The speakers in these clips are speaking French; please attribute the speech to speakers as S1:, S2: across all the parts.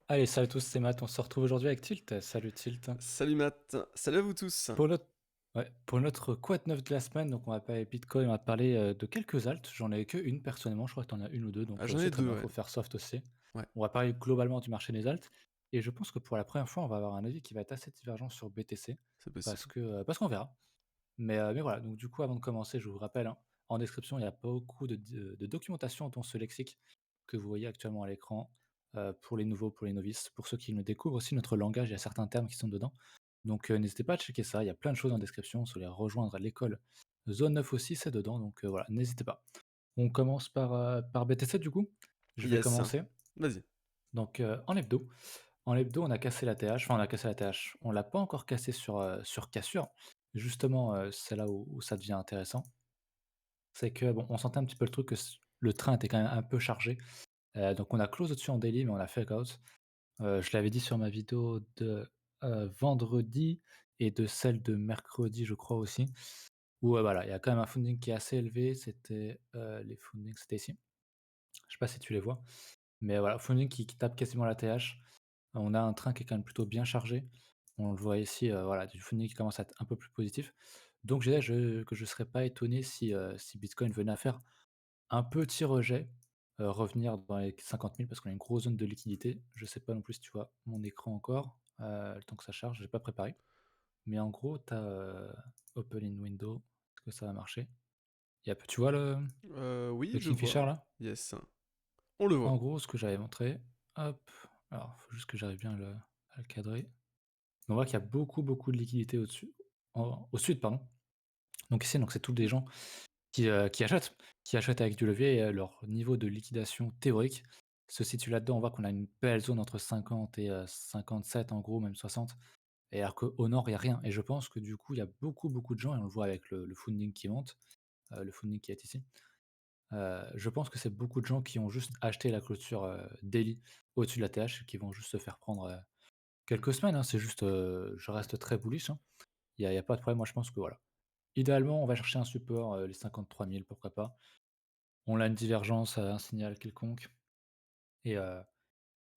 S1: Allez, salut à tous, c'est Matt. On se retrouve aujourd'hui avec Tilt. Salut Tilt.
S2: Salut Matt, salut à vous tous.
S1: Pour notre, pour notre quote neuf de la semaine, donc on va parler Bitcoin, on va parler de quelques alts. J'en ai que une personnellement, je crois que tu en as une ou deux,
S2: Ah,
S1: donc
S2: j'en
S1: c'est
S2: ai
S1: très
S2: deux,
S1: bien, il
S2: ouais.
S1: faut faire soft aussi.
S2: Ouais.
S1: On va parler globalement du marché des alts. Et je pense que pour la première fois, on va avoir un avis qui va être assez divergent sur BTC,
S2: C'est possible.
S1: parce qu'on verra. Mais voilà, donc du coup, avant de commencer, je vous rappelle, hein, en description, il y a beaucoup de documentation dont ce lexique que vous voyez actuellement à l'écran, pour les nouveaux, pour les novices, pour ceux qui nous découvrent aussi notre langage, il y a certains termes qui sont dedans. Donc n'hésitez pas à checker ça, il y a plein de choses en description, sur les rejoindre à l'école Zone 9 aussi, c'est dedans, donc voilà, n'hésitez pas. On commence par BTC du coup? Je vais
S2: Yes,
S1: commencer.
S2: vas-y.
S1: Donc en hebdo, on a cassé la TH, enfin on a cassé la TH, on l'a pas encore cassé sur cassure. Justement, c'est là où ça devient intéressant. C'est que bon, on sentait un petit peu le truc que le train était quand même un peu chargé. Donc on a close au-dessus en daily, mais on a fake out. Je l'avais dit sur ma vidéo de, vendredi et de celle de mercredi, je crois aussi, où, voilà, il y a quand même un funding qui est assez élevé. C'était, les fundings, c'était ici. Je sais pas si tu les vois, mais voilà, funding qui tape quasiment la TH. On a un train qui est quand même plutôt bien chargé. On le voit ici, voilà, du funding qui commence à être un peu plus positif. Donc je serais pas étonné si Bitcoin venait à faire un petit rejet, revenir dans les 50 000 parce qu'on a une grosse zone de liquidité. Je sais pas non plus si tu vois mon écran encore, le temps que ça charge, j'ai pas préparé. Mais en gros, tu as, open in window, est-ce que ça va marcher? Tu vois le
S2: Oui, je vois.
S1: Kingfisher là?
S2: Yes. On le
S1: En
S2: voit.
S1: gros, ce que j'avais montré, hop, alors faut juste que j'arrive bien à le cadrer. On voit qu'il y a beaucoup, beaucoup de liquidité au-dessus, au sud, pardon. Donc ici, donc c'est tous des gens qui achètent, avec du levier et leur niveau de liquidation théorique se situe là-dedans. On voit qu'on a une belle zone entre 50 et 57 en gros, même 60, et alors qu'au nord, il y a rien et je pense que du coup, il y a beaucoup, beaucoup de gens et on le voit avec le funding qui monte, le funding qui est ici. Je pense que c'est beaucoup de gens qui ont juste acheté la clôture, daily au-dessus de la TH, qui vont juste se faire prendre, quelques semaines, hein. C'est juste, je reste très bullish, hein. Il y a pas de problème. Moi, je pense que voilà. Idéalement, on va chercher un support, les 53 000, pourquoi pas. On a une divergence, un signal quelconque et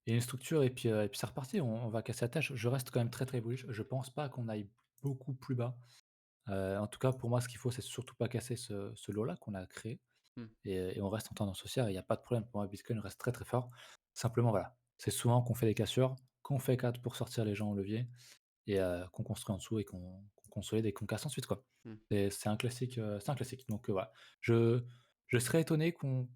S1: une structure et puis c'est reparti. On va casser la tâche. Je reste quand même très, très bullish. Je pense pas qu'on aille beaucoup plus bas. En tout cas, pour moi, ce qu'il faut, c'est surtout pas casser ce lot-là qu'on a créé
S2: Hmm.
S1: et on reste en tendance haussière. Il y a pas de problème. Pour moi, Bitcoin reste très, très fort. Simplement, voilà, c'est souvent qu'on fait des cassures, qu'on fait 4 pour sortir les gens en levier et qu'on construit en dessous et qu'on consolide et qu'on casse ensuite, quoi.
S2: Hmm.
S1: C'est un classique, donc voilà. Je je serais étonné qu'on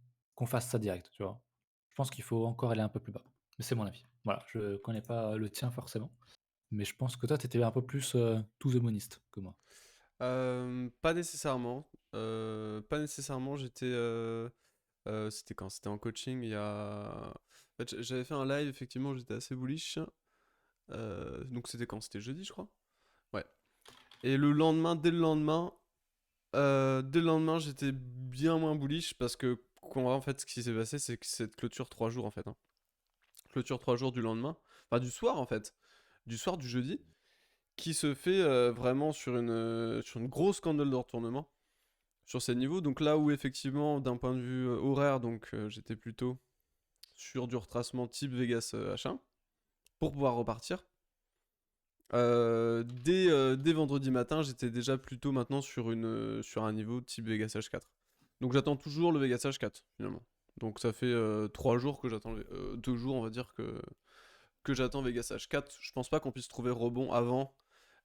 S1: fasse ça direct, tu vois? Je pense qu'il faut encore aller un peu plus bas, mais c'est mon avis. Voilà, je connais pas le tien forcément, mais je pense que toi, tu étais un peu plus, to the moniste que moi.
S2: Pas nécessairement. Pas nécessairement, c'était quand? C'était en coaching il y a... En fait, j'avais fait un live, effectivement, j'étais assez bullish. Donc c'était quand? C'était jeudi, je crois? Ouais. Et le lendemain, dès le lendemain, j'étais bien moins bullish parce que, en fait, ce qui s'est passé, c'est que cette clôture 3 jours, en fait, hein. Clôture 3 jours du lendemain, enfin du soir en fait, du soir du jeudi, qui se fait vraiment sur une grosse candle de retournement sur ces niveaux. Donc là où effectivement d'un point de vue horaire, donc j'étais plutôt sur du retracement type Vegas H1 pour pouvoir repartir. Dès vendredi matin, j'étais déjà plutôt maintenant sur un niveau type Vegas H4. Donc j'attends toujours le Vegas H4 finalement. Donc ça fait 3 jours que j'attends, 2 jours on va dire que j'attends Vegas H4. Je pense pas qu'on puisse trouver rebond avant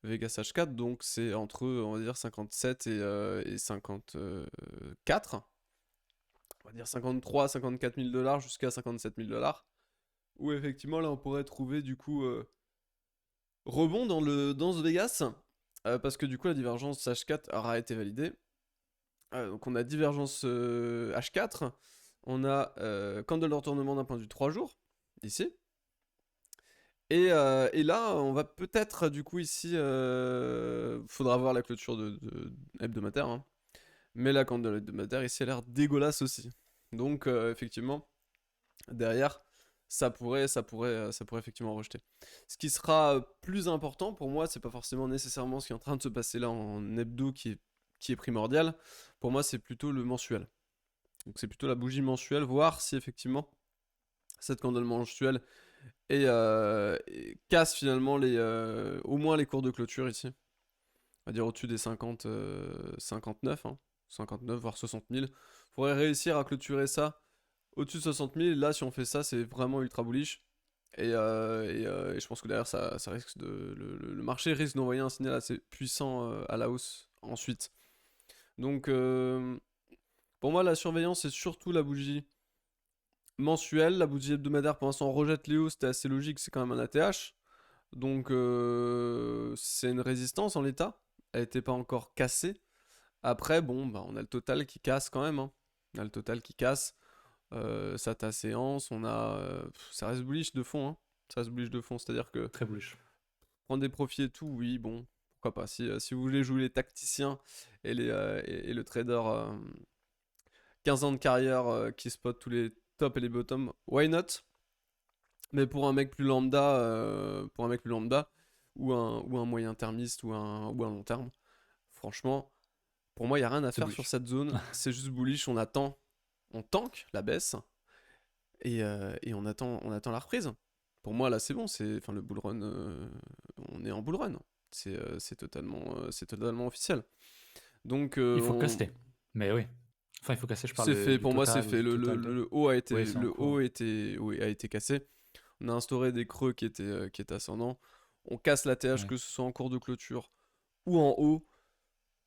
S2: Vegas H4, donc c'est entre, on va dire, 57 et 54. On va dire 53, 54 000 dollars jusqu'à 57 000 dollars. Où effectivement, là, on pourrait trouver du coup rebond dans ce Vegas. Parce que du coup, la divergence H4 aura été validée. Donc on a divergence H4. On a candle de retournement d'un point de vue 3 jours, ici. Et là, on va peut-être, du coup, ici, faudra voir la clôture de hebdomadaire, hein. Mais la candle hebdomadaire, ici, a l'air dégueulasse aussi. Donc, effectivement, derrière, ça pourrait effectivement rejeter. Ce qui sera plus important pour moi, c'est pas forcément nécessairement ce qui est en train de se passer là en hebdo qui est primordial. Pour moi, c'est plutôt le mensuel. Donc, c'est plutôt la bougie mensuelle, voir si effectivement cette candle mensuelle et casse finalement au moins les cours de clôture ici. On va dire au-dessus des 50, 59, hein, 59 voire 60 000. Faudrait réussir à clôturer ça au-dessus de 60 000. Là, si on fait ça, c'est vraiment ultra bullish. Et je pense que derrière, ça risque le marché risque d'envoyer un signal assez puissant à la hausse ensuite. Donc, pour moi, la surveillance, c'est surtout la bougie mensuelle. La bougie hebdomadaire, pour l'instant, on rejette les hausses, c'était assez logique, c'est quand même un ATH. Donc, c'est une résistance en l'état. Elle n'était pas encore cassée. Après, bon, bah, on a le total qui casse quand même, hein. On a le total qui casse. Ça ta séance, ça reste bullish de fond, hein. Ça reste bullish de fond, c'est-à-dire que
S1: Très bullish.
S2: prendre des profits et tout, oui, bon, pourquoi pas. Si vous voulez jouer les tacticiens et le trader 15 ans de carrière qui spot tous les tops et les bottoms, why not? Mais pour un mec plus lambda, ou un moyen termiste, ou un long terme, franchement, pour moi, il n'y a rien à
S1: C'est
S2: faire sur
S1: bullish.
S2: cette zone. C'est juste bullish, on tank la baisse, et on attend la reprise. Pour moi, là, c'est bon, enfin, le bull run, on est en bull run. C'est totalement officiel. Donc,
S1: Il faut casser. Mais oui. Enfin, il faut casser, je parle
S2: c'est fait,
S1: du
S2: pour moi, c'est
S1: total ou
S2: fait.
S1: du
S2: Le, le,
S1: total de.
S2: le haut a
S1: Oui,
S2: été,
S1: c'est en
S2: le
S1: cours.
S2: haut était, oui, a été cassé. On a instauré des creux qui étaient ascendants. On casse la TH,
S1: Ouais.
S2: que ce soit en cours de clôture ou en haut.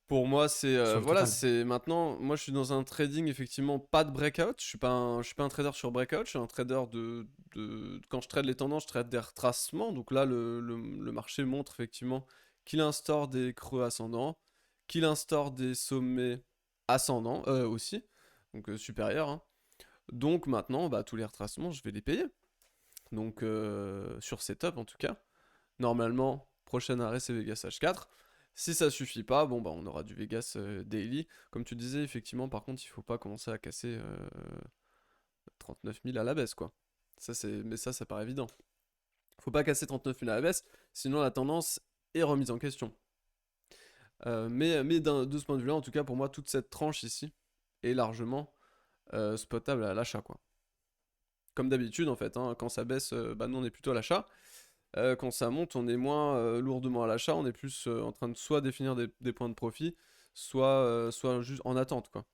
S2: Pour moi,
S1: Sur le
S2: voilà,
S1: total.
S2: c'est maintenant. Moi, je suis dans un trading, effectivement, pas de breakout. Je suis pas un trader sur breakout. Je suis un trader quand je trade les tendances, je trade des retracements. Donc là, le marché montre effectivement qu'il instaure des creux ascendants, qu'il instaure des sommets ascendants aussi, donc supérieurs, hein. Donc maintenant, bah, tous les retracements, je vais les payer. Donc sur setup en tout cas. Normalement, prochain arrêt c'est Vegas H4. Si ça suffit pas, bon bah on aura du Vegas Daily. Comme tu disais, effectivement, par contre, il faut pas commencer à casser 39 000 à la baisse, quoi. Mais ça paraît évident. Faut pas casser 39 000 à la baisse, sinon la tendance est remise en question. Mais de ce point de vue-là, en tout cas, pour moi, toute cette tranche ici est largement spotable à l'achat, quoi. Comme d'habitude, en fait, hein, quand ça baisse, bah, nous on est plutôt à l'achat. Quand ça monte, on est moins lourdement à l'achat, on est plus en train de soit définir des points de profit, soit juste en attente, quoi.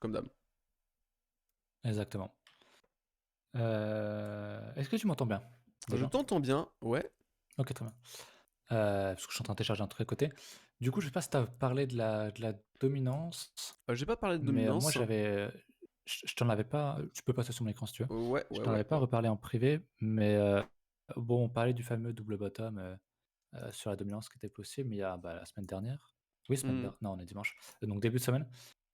S2: Comme d'hab.
S1: Exactement. Est-ce que tu m'entends bien
S2: Je
S1: déjà?
S2: t'entends bien, ouais.
S1: Ok, très bien. Parce que je suis en train de télécharger un truc à côté. Du coup, je sais pas si tu as parlé de la dominance,
S2: J'ai pas parlé de
S1: mais moi
S2: dominance.
S1: j'avais. Je t'en avais pas. Tu peux passer sur mon écran si tu veux.
S2: Ouais,
S1: Je
S2: ouais,
S1: t'en
S2: ouais,
S1: avais pas
S2: ouais.
S1: reparlé en privé, mais bon, on parlait du fameux double bottom sur la dominance qui était possible, mais il y a la semaine dernière. Oui, semaine
S2: Hmm,
S1: dernière. Non, on est dimanche. Donc début de semaine.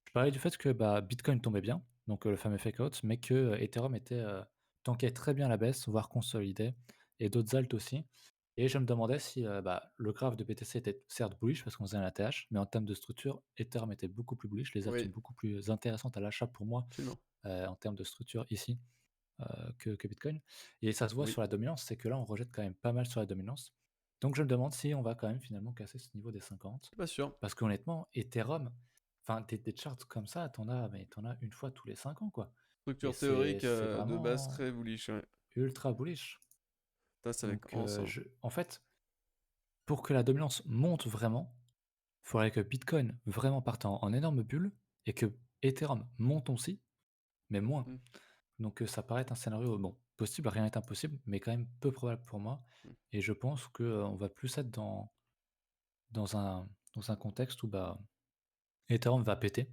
S1: Je parlais du fait que Bitcoin tombait bien, donc le fameux fake out, mais que Ethereum tankait très bien à la baisse, voire consolidait, et d'autres alts aussi. Et je me demandais si le graphe de BTC était certes bullish parce qu'on faisait un ATH, mais en termes de structure, Ethereum était beaucoup plus bullish. Les alts sont
S2: oui,
S1: beaucoup plus intéressantes à l'achat pour moi
S2: absolument.
S1: en termes de structure ici que Bitcoin. Et ça se voit
S2: Oui,
S1: sur la dominance, c'est que là on rejette quand même pas mal sur la dominance. Donc je me demande si on va quand même finalement casser ce niveau des 50.
S2: pas sûr.
S1: Parce qu'honnêtement, Ethereum, enfin des charts comme ça, t'en as une fois tous les 5 ans, quoi. Et
S2: Structure
S1: c'est
S2: théorique
S1: c'est
S2: de base
S1: vraiment
S2: très bullish, ouais.
S1: ultra bullish.
S2: Putain, ça va être
S1: Donc
S2: grand, ça.
S1: en fait, pour que la dominance monte vraiment, il faudrait que Bitcoin vraiment parte en énorme bulle et que Ethereum monte aussi, mais moins.
S2: Hmm,
S1: Donc ça paraît être un scénario, bon, possible, rien n'est impossible, mais quand même peu probable pour moi.
S2: hmm.
S1: Et je pense que on va plus être dans un dans un contexte où, Ethereum va péter,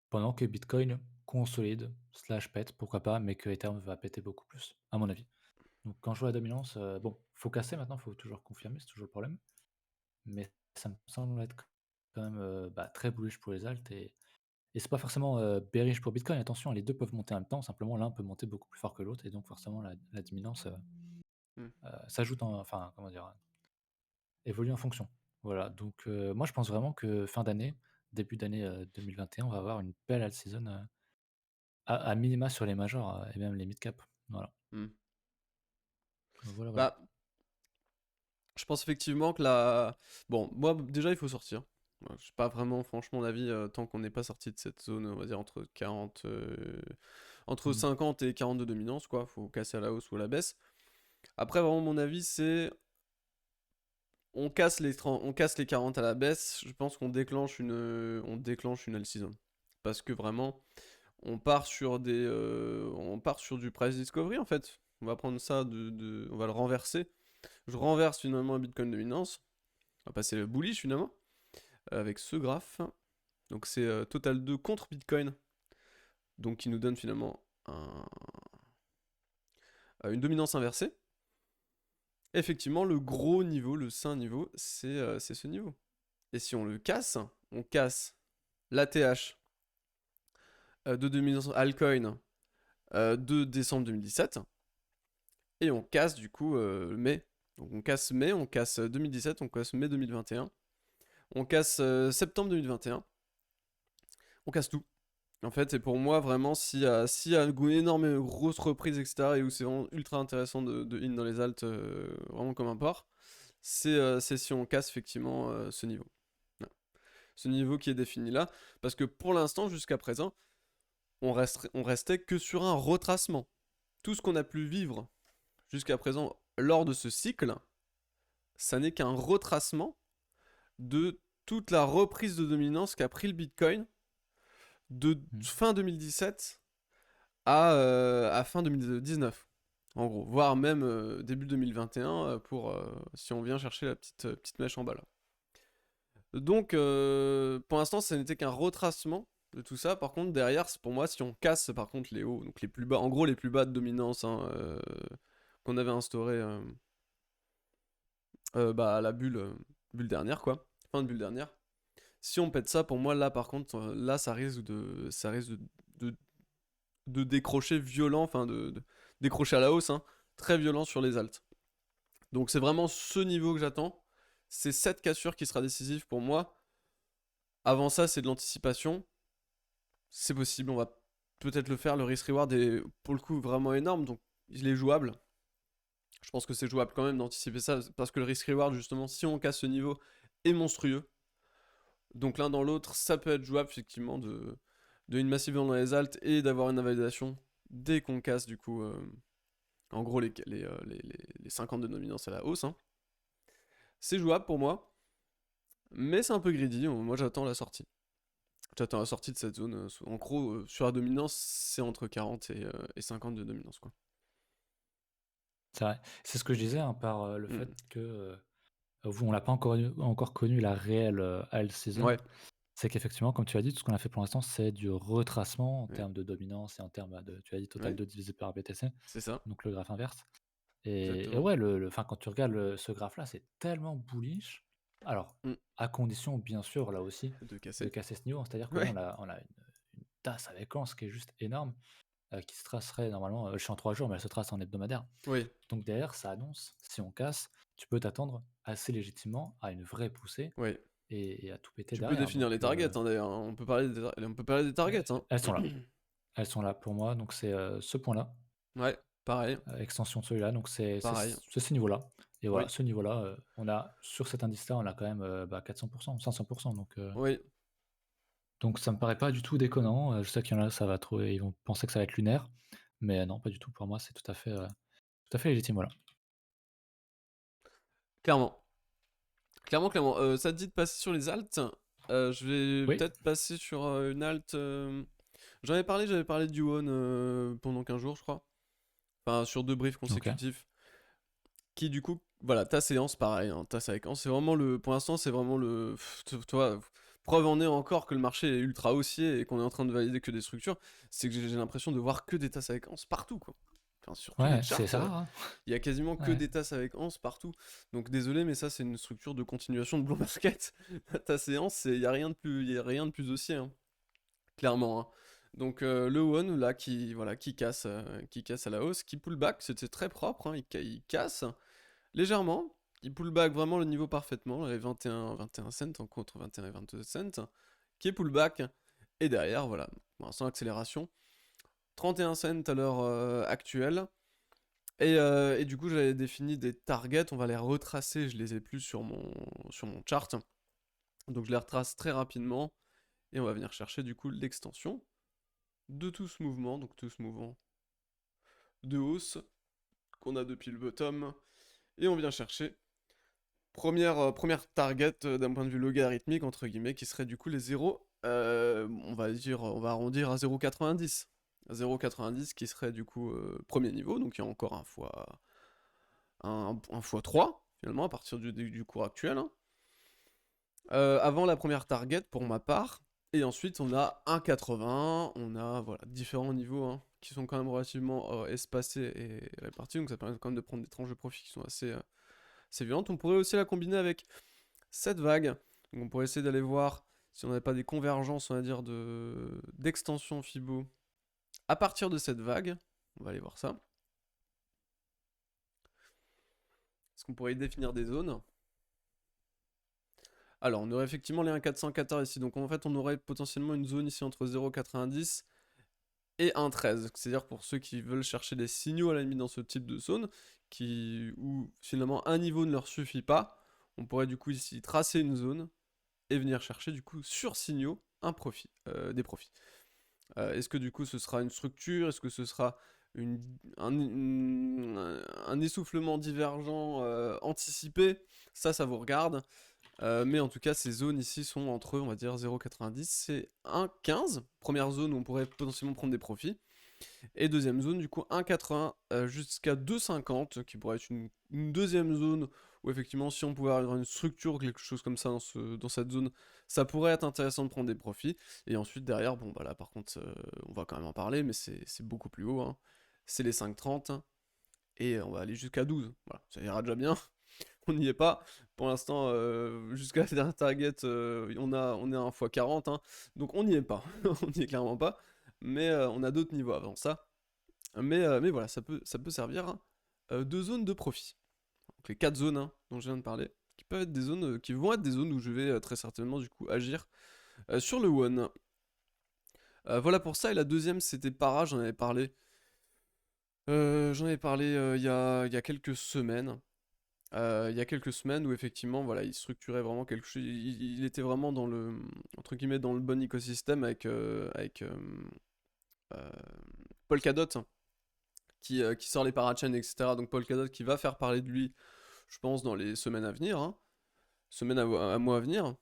S1: pendant que Bitcoin consolide, slash pète, pourquoi pas, mais que Ethereum va péter beaucoup plus, à mon avis. Donc quand je vois la dominance, bon, faut casser maintenant, faut toujours confirmer, c'est toujours le problème, mais ça me semble être quand même, très bullish pour les alts et c'est pas forcément, bearish pour Bitcoin. Attention, les 2 peuvent monter en même temps, simplement l'un peut monter beaucoup plus fort que l'autre et donc forcément la dominance,
S2: Hmm.
S1: s'ajoute enfin, comment dire? Évolue en fonction. Voilà, donc moi je pense vraiment que fin d'année, début d'année, 2021, on va avoir une belle alt season, à minima sur les majors, et même les mid cap. Voilà.
S2: Hmm.
S1: Voilà, voilà.
S2: Bah, je pense effectivement que la. Bon, moi, déjà, il faut sortir. Je suis pas vraiment, franchement, d'avis tant qu'on n'est pas sorti de cette zone, on va dire, entre 40. entre
S1: Mmh.
S2: 50 et 40 de dominance, quoi. Faut casser à la hausse ou à la baisse. Après, vraiment, mon avis, c'est on casse les 40 à la baisse. Je pense on déclenche une L-season. Parce que vraiment, on part sur du price discovery en fait. On va prendre ça, on va le renverser. Je renverse finalement un Bitcoin dominance. On va passer le bullish finalement avec ce graphe. Donc c'est Total 2 contre Bitcoin. Donc qui nous donne finalement une dominance inversée. Effectivement, le gros niveau, le saint niveau, c'est ce niveau. Et si on casse l'ATH de dominance altcoin de décembre 2017. Et on casse du coup mai. Donc on casse mai, on casse 2017, on casse mai 2021. On casse septembre 2021. On casse tout. En fait, et pour moi, vraiment, s'il y a une énorme grosse reprise, etc., et où c'est vraiment ultra intéressant de in dans les alts, vraiment comme un porc, c'est si on casse effectivement ce niveau. Ouais. Ce niveau qui est défini là. Parce que pour l'instant, jusqu'à présent, on restait que sur un retracement. Tout ce qu'on a pu vivre jusqu'à présent lors de ce cycle, ça n'est qu'un retracement de toute la reprise de dominance qu'a pris le Bitcoin de
S1: Mmh.
S2: fin 2017 à fin 2019, en gros, voire même début 2021 pour si on vient chercher la petite mèche en bas là. Donc pour l'instant, ça n'était qu'un retracement de tout ça. Par contre, derrière, pour moi, si on casse par contre les hauts, donc les plus bas, en gros les plus bas de dominance hein, qu'on avait instauré à la bulle dernière quoi, fin de bulle dernière. Si on pète ça, pour moi, là, par contre, là, ça risque de, de décrocher violent, enfin, de décrocher à la hausse, hein, très violent sur les alts. Donc, c'est vraiment ce niveau que j'attends. C'est cette cassure qui sera décisive pour moi. Avant ça, c'est de l'anticipation. C'est possible, on va peut-être le faire. Le risk-reward est, pour le coup, vraiment énorme, donc il est jouable. Je pense que c'est jouable quand même d'anticiper ça, parce que le risk-reward, justement, si on casse ce niveau, est monstrueux. Donc l'un dans l'autre, ça peut être jouable effectivement de une massive dans les alts et d'avoir une invalidation dès qu'on casse du coup en gros les 50 de dominance à la hausse. Hein. C'est jouable pour moi, mais c'est un peu greedy. Moi j'attends la sortie. J'attends la sortie de cette zone. En gros, sur la dominance, c'est entre 40 et 50 de dominance quoi.
S1: C'est vrai. C'est ce que je disais, hein, par, le fait
S2: Mm.
S1: que, vous on l'a pas encore connu la réelle, alt season.
S2: Ouais,
S1: C'est qu'effectivement, comme tu as dit, tout ce qu'on a fait pour l'instant, c'est du retracement en
S2: ouais,
S1: termes de dominance et en termes, bah, de tu as dit total
S2: ouais,
S1: 2 divisé par BTC,
S2: c'est ça,
S1: donc le graphe inverse et
S2: exactement.
S1: ouais, enfin, quand tu regardes ce graphe-là, c'est tellement bullish. Alors,
S2: Mm.
S1: à condition, bien sûr, là aussi,
S2: De
S1: de
S2: casser.
S1: casser ce niveau. C'est-à-dire que là,
S2: Ouais,
S1: on a une tasse avec anse qui est juste énorme, qui se tracerait normalement, je suis en 3 jours, mais elle se trace en hebdomadaire.
S2: oui,
S1: Donc derrière, ça annonce, si on casse, tu peux t'attendre assez légitimement à une vraie poussée
S2: oui.
S1: et à tout péter
S2: Tu peux
S1: derrière.
S2: définir
S1: Donc
S2: les targets hein, d'ailleurs. Hein. On peut parler des targets. Hein.
S1: elles sont là. Elles sont là pour moi, donc c'est, ce point-là,
S2: Ouais, pareil,
S1: extension de celui-là, donc
S2: pareil.
S1: c'est ce niveau-là et voilà,
S2: Oui,
S1: ce niveau-là, on a sur cet indice-là, on a quand même, 400 500
S2: oui.
S1: donc ça me paraît pas du tout déconnant, je sais qu'il y en a, ça va trop ils vont penser que ça va être lunaire, mais non, pas du tout. Pour moi, c'est tout à fait légitime, voilà.
S2: Clairement. Clairement. Ça te dit de passer sur les alts? Je vais
S1: Oui,
S2: peut-être passer sur une alt. J'avais parlé du One pendant 15 jours, je crois. Enfin, sur 2 briefs
S1: OK.
S2: consécutifs. Qui, du coup, voilà, ta séance, pareil. Hein, ta séquence, c'est vraiment le. Pour l'instant, c'est vraiment le. Toi, preuve en est encore que le marché est ultra haussier et qu'on est en train de valider que des structures. C'est que j'ai l'impression de voir que des tasses avec Hans partout, quoi. Enfin, sur tous les
S1: Ouais,
S2: charts.
S1: c'est rare, hein.
S2: Il y a quasiment que
S1: Ouais.
S2: des tasses avec Hans partout. Donc désolé, mais ça c'est une structure de continuation de Blue Market. Ta séance, il y a rien de plus, y a rien de plus haussier, hein, clairement. Hein. Donc le One là qui casse à la hausse, qui pull back, c'était très propre. Hein, il casse légèrement. Il pull back vraiment le niveau parfaitement, les 21 cents en contre 21 et 22 cents, qui est pullback. Et derrière, voilà, bon, sans accélération. 31 cents à l'heure actuelle. Et du coup, j'avais défini des targets, on va les retracer, je les ai plus sur mon chart. Donc je les retrace très rapidement, et on va venir chercher du coup l'extension de tout ce mouvement, donc tout ce mouvement de hausse qu'on a depuis le bottom, et on vient chercher première target d'un point de vue logarithmique, entre guillemets, qui serait du coup les 0, on va dire, on va arrondir à 0,90. 0,90 qui serait du coup premier niveau, donc il y a encore un fois 3 finalement à partir du cours actuel, hein. Avant la première target pour ma part, et ensuite on a 1,80, on a voilà, différents niveaux, hein, qui sont quand même relativement espacés et répartis, donc ça permet quand même de prendre des tranches de profit qui sont assez violentes. On pourrait aussi la combiner avec cette vague, donc on pourrait essayer d'aller voir si on n'avait pas des convergences, on va dire, d'extension Fibo à partir de cette vague. On va aller voir ça. Est-ce qu'on pourrait y définir des zones? Alors, on aurait effectivement les 1,414 ici. Donc, en fait, on aurait potentiellement une zone ici entre 0,90 et 1,13. C'est-à-dire pour ceux qui veulent chercher des signaux à la limite dans ce type de zone, où finalement un niveau ne leur suffit pas, on pourrait du coup ici tracer une zone et venir chercher du coup sur signaux des profits. Est-ce que du coup ce sera une structure? Est-ce que ce sera un essoufflement divergent anticipé? Ça vous regarde. Mais en tout cas, ces zones ici sont entre, on va dire, 0,90 et 1,15. Première zone où on pourrait potentiellement prendre des profits. Et deuxième zone, du coup, 1,80 jusqu'à 2,50, qui pourrait être une deuxième zone où effectivement, si on pouvait avoir une structure ou quelque chose comme ça dans cette zone, ça pourrait être intéressant de prendre des profits. Et ensuite, derrière, bon, bah là, par contre, on va quand même en parler, mais c'est beaucoup plus haut, hein. C'est les 5,30 et on va aller jusqu'à 12. Voilà, ça ira déjà bien. On n'y est pas. Pour l'instant, jusqu'à la dernière target, on est à 1 fois 40, hein. Donc on n'y est pas. On n'y est clairement pas. Mais on a d'autres niveaux avant ça. Mais voilà, ça peut servir, hein, de zone de profit. Donc les 4 zones, hein, dont je viens de parler, qui peuvent être des zones, qui vont être des zones où je vais très certainement du coup agir sur le one. Voilà pour ça. Et la deuxième, c'était Para, j'en avais parlé. Il y a quelques semaines. Il y a quelques semaines où effectivement, voilà, il structurait vraiment quelque chose. Il était vraiment dans le, entre guillemets, dans le bon écosystème avec euh, Polkadot, hein, qui sort les parachains, etc. Donc Polkadot qui va faire parler de lui, je pense, dans les semaines à venir, hein, semaines à mois à venir.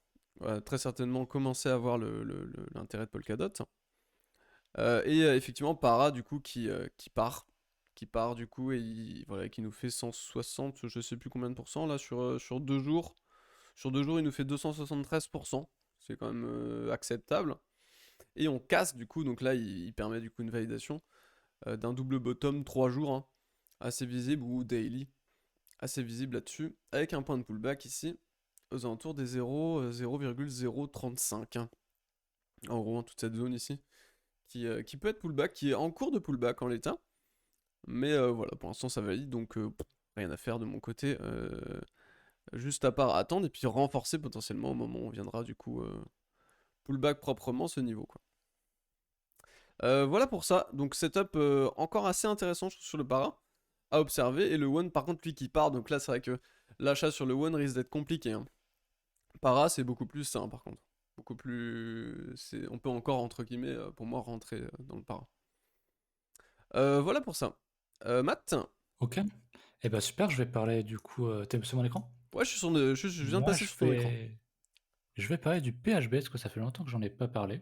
S2: Très certainement commencer à voir l'intérêt de Polkadot. Effectivement, Para, du coup, qui part du coup, et voilà, qui nous fait 160, je sais plus combien de pourcents là, sur 2 jours. Sur 2 jours, il nous fait 273%. C'est quand même acceptable. Et on casse du coup, donc là, il permet du coup une validation d'un double bottom 3 jours, hein, assez visible, ou daily, assez visible là-dessus, avec un point de pullback ici, aux alentours des 0,035, hein. En gros, hein, toute cette zone ici, qui peut être pullback, qui est en cours de pullback en l'état. Mais voilà, pour l'instant ça valide, donc rien à faire de mon côté. Juste à part attendre et puis renforcer potentiellement au moment où on viendra du coup pullback proprement ce niveau, quoi. Voilà pour ça, donc setup encore assez intéressant je trouve sur le para à observer, et le one par contre lui qui part, donc là c'est vrai que l'achat sur le one risque d'être compliqué, hein. Para c'est beaucoup plus ça, hein, par contre. Beaucoup plus. On peut encore entre guillemets pour moi rentrer dans le para. Voilà pour ça. Matt?
S1: OK. Et bah, super, je vais parler du coup, tu sur mon écran?
S2: Ouais, je viens de
S1: Moi,
S2: passer sur ton écran.
S1: je vais parler du PHB parce que ça fait longtemps que j'en ai pas parlé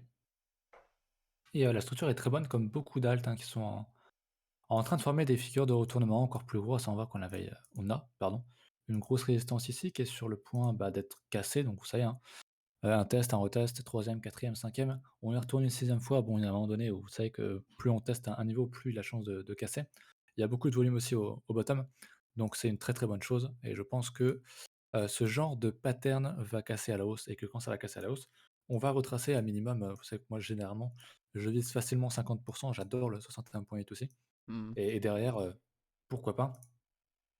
S1: et la structure est très bonne comme beaucoup d'alts, hein, qui sont en train de former des figures de retournement encore plus grosses. On voit on a, pardon, une grosse résistance ici qui est sur le point, bah, d'être cassée, donc vous savez, hein, un test, un retest, troisième, quatrième, cinquième, on y retourne une sixième fois. Bon, il y a un moment donné où vous savez que plus on teste un niveau, plus il a la chance de casser. Il y a beaucoup de volume aussi au bottom, donc c'est une très, très bonne chose et je pense que, ce genre de pattern va casser à la hausse et que quand ça va casser à la hausse, on va retracer à minimum, vous savez que moi généralement, je vise facilement 50. J'adore le 61,8 aussi
S2: Hmm.
S1: et derrière, pourquoi pas,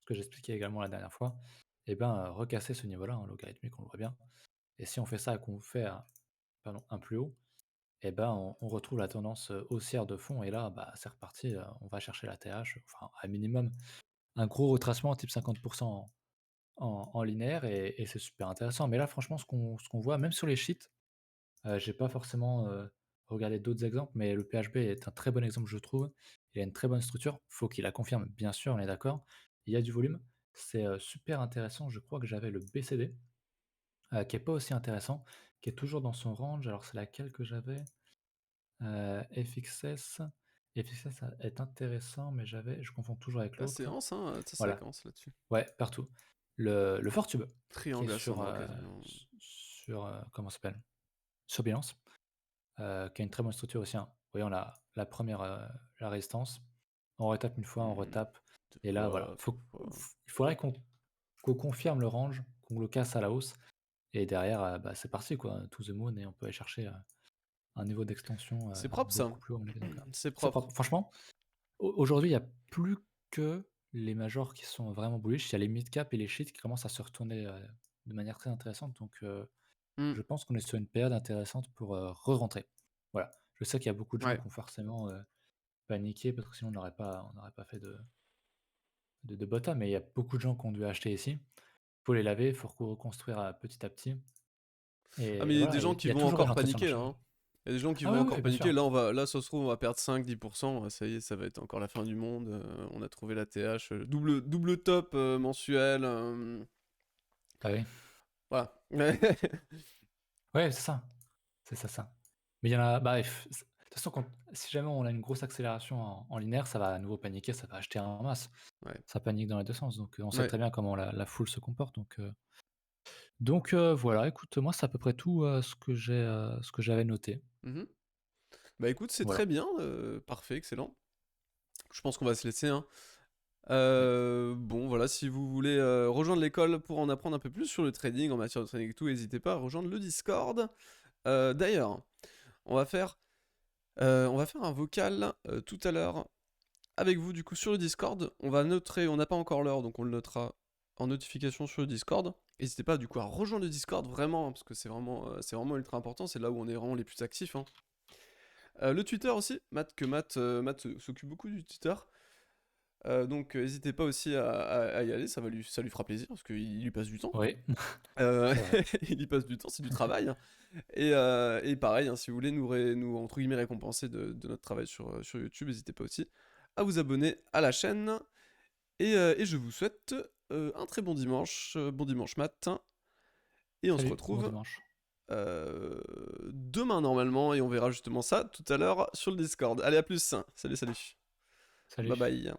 S1: ce que j'expliquais également la dernière fois, et ben, recasser ce niveau-là, hein, logarithmique, on le voit bien et si on fait ça et qu'on fait un plus haut, et ben, on retrouve la tendance, haussière de fond et là, bah, c'est reparti, on va chercher la TH, enfin, à minimum, un gros retracement type 50 en linéaire et c'est super intéressant. Mais là, franchement, ce qu'on voit, même sur les sheets, j'ai pas forcément, regarder d'autres exemples, mais le PHP est un très bon exemple, je trouve. Il a une très bonne structure. Faut qu'il la confirme, bien sûr, on est d'accord. Il y a du volume. C'est, super intéressant. Je crois que j'avais le BCD, qui est pas aussi intéressant, qui est toujours dans son range. Alors c'est laquelle que j'avais? FXS. FXS est intéressant, mais je confonds toujours avec
S2: La
S1: l'autre.
S2: séance, hein, ça
S1: Voilà,
S2: séquence là-dessus.
S1: ouais, partout. Le Fortube, qui est
S2: Triangle
S1: sur,
S2: ascendant occasionnel.
S1: comment ça s'appelle? Sur Binance, qui a une très bonne structure aussi, hein. Voyons la première la résistance. On retape une fois, on
S2: Mmh,
S1: retape
S2: 2
S1: et là, voilà,
S2: fois, 3 fois.
S1: il faudrait qu'on confirme le range, qu'on le casse à la hausse et derrière, bah, c'est parti quoi, to the moon et on peut aller chercher, un niveau d'extension,
S2: C'est propre ça.
S1: beaucoup plus haut à mon avis donc
S2: C'est
S1: c'est
S2: propre.
S1: propre. Franchement, aujourd'hui, il y a plus que les majors qui sont vraiment bullish, il y a les mid cap et les shits qui commencent à se retourner, de manière très intéressante donc
S2: Mmh,
S1: je pense qu'on est sur une période intéressante pour, re-rentrer. Voilà. Je sais qu'il y a beaucoup de gens
S2: ouais.
S1: qui ont forcément, paniqué parce que sinon on n'aurait pas fait de bottom, mais il y a beaucoup de gens qui ont dû acheter ici. Faut les laver, faut reconstruire, petit à petit
S2: Ah mais
S1: et
S2: il y a des
S1: voilà
S2: gens
S1: et il
S2: qui
S1: y a
S2: vont
S1: toujours de
S2: encore
S1: l'entrée sur le
S2: paniquer
S1: marché.
S2: là, hein. Il y a des gens qui
S1: Ah
S2: vont
S1: ouais,
S2: encore
S1: ouais, bien
S2: paniquer.
S1: sûr.
S2: Là, ça se trouve, on va perdre 5-10%. Ça y est, ça va être encore la fin du monde. On a trouvé la TH. Double top mensuel.
S1: Bah oui.
S2: Voilà.
S1: Ouais, c'est ça. C'est ça. Mais il y en a bah, de toute façon quand si jamais on a une grosse accélération en linéaire, ça va à nouveau paniquer, ça va acheter en masse.
S2: Ouais.
S1: Ça panique dans les 2 sens donc on sait
S2: Ouais.
S1: très bien comment la foule se comporte donc voilà, écoute, moi, c'est à peu près tout, ce que j'avais noté.
S2: Mhm. Bah écoute, c'est
S1: Voilà.
S2: très bien. Parfait, excellent. Je pense qu'on va se laisser, hein.
S1: Oui.
S2: Bon, voilà, si vous voulez rejoindre l'école pour en apprendre un peu plus sur le trading, en matière de trading et tout, n'hésitez pas à rejoindre le Discord. D'ailleurs, on va faire, on va faire un vocal tout à l'heure avec vous, du coup, sur le Discord. On va noter, on n'a pas encore l'heure, donc on le notera en notification sur le Discord. N'hésitez pas, du coup, à rejoindre le Discord, vraiment, hein, parce que c'est vraiment ultra important, c'est là où on est vraiment les plus actifs, hein. Le Twitter aussi, Matt s'occupe beaucoup du Twitter. Donc n'hésitez pas aussi à y aller, ça lui fera plaisir parce qu'il y passe du temps.
S1: Oui,
S2: Euh,
S1: c'est vrai.
S2: il y passe du temps, c'est du travail, hein. Et pareil, hein, si vous voulez nous entre guillemets récompenser de notre travail sur YouTube, n'hésitez pas aussi à vous abonner à la chaîne. Et je vous souhaite un très bon dimanche matin. Et on se
S1: Salut, bon
S2: retrouve
S1: dimanche.
S2: demain normalement, et on verra justement ça tout à l'heure sur le Discord. Allez, à plus. Salut, salut. Bye
S1: Salut.
S2: bye.